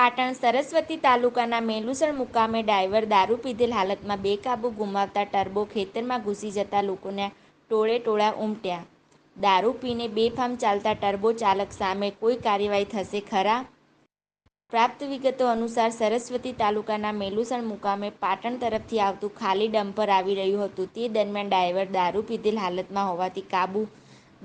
પાટણ સરસ્વતી તાલુકાના મેલુસણ મુકામે ડ્રાઈવર દારૂ પીધેલ હાલતમાં બેકાબૂ ગુમાવતા ટર્બો ખેતરમાં ઘૂસી જતા લોકોને ટોળે ટોળા ઉમટ્યા। દારૂ પીને બેફામ ચાલતા ટર્બો ચાલક સામે કોઈ કાર્યવાહી થશે ખરા? પ્રાપ્ત વિગતો અનુસાર સરસ્વતી તાલુકાના મેલુસણ મુકામે પાટણ તરફથી આવતું ખાલી ડમ્પર આવી રહ્યું હતું। તે દરમિયાન ડ્રાઈવર દારૂ પીધેલ હાલતમાં હોવાથી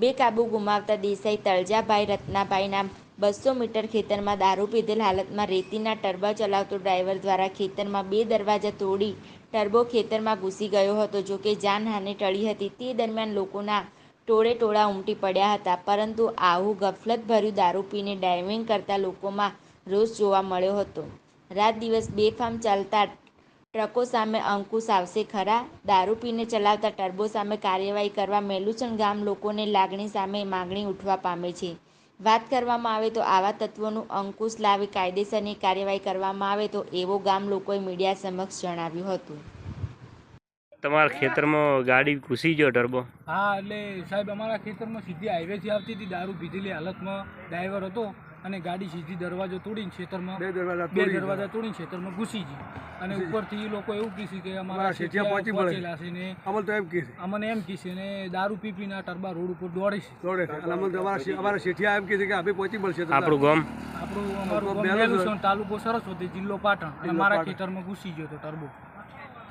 બેકાબૂ ગુમાવતા દેસાઈ તળજાભાઈ રત્નાભાઈના 200 મીટર ખેતરમાં દારૂ પીધેલ હાલતમાં રેતીના ટર્બા ચલાવતો ડ્રાઈવર દ્વારા ખેતરમાં 2 દરવાજા તોડી ટર્બો ખેતરમાં ઘૂસી ગયો હતો। જોકે જાનહાનિ ટળી હતી। તે દરમિયાન લોકોના ટોળે ટોળા ઉમટી પડ્યા હતા, પરંતુ આવું ગફલતભર્યું દારૂ પીને ડ્રાઇવિંગ કરતા લોકોમાં રોષ જોવા મળ્યો હતો। રાત દિવસ બેફામ ચાલતા ટ્રકો સામે અંકુશ આવશે ખરા? દારૂ પીને ચલાવતા ટર્બો સામે કાર્યવાહી કરવા મેલુસણ ગામ લોકોની લાગણી સામે માંગણી ઉઠવા પામી છે। વાત કરવામાં આવે તો આવા તત્વોનું અંકુશ લાવી કાયદેસરની કાર્યવાહી કરવામાં આવે તો એવો ગામ લોકોએ મીડિયા સમક્ષ જણાવ્યું હતું। તમારા ખેતરમાં ગાડી ઘૂસી ગયો ટર્બો? હા, એટલે સાહેબ અમારા ખેતરમાં સીધી હાઈવેથી આવતી હતી। દારૂ પીધેલી હાલતમાં ડ્રાઈવર હતો અને ગાડી સીધી દરવાજો તોડીને ખેતરમાં બે દરવાજા તોડીને ખેતરમાં ઘૂસી ગઈ અને ઉપરથી એ લોકો એવું કીધું કે અમારા શેઠિયા પહોંચેલા છે ને અમને એમ કીધું ને દારૂ પી પીને ટર્બા રોડ ઉપર દોડે છે। અમારા શેઠિયા એમ કીધું કે આપણે પહોંચી મળશે। અમારું તાલુકો સરસ્વતી, જિલ્લો પાટણ, અને મારા ખેતરમાં ઘૂસી ગયો હતો ટર્બો।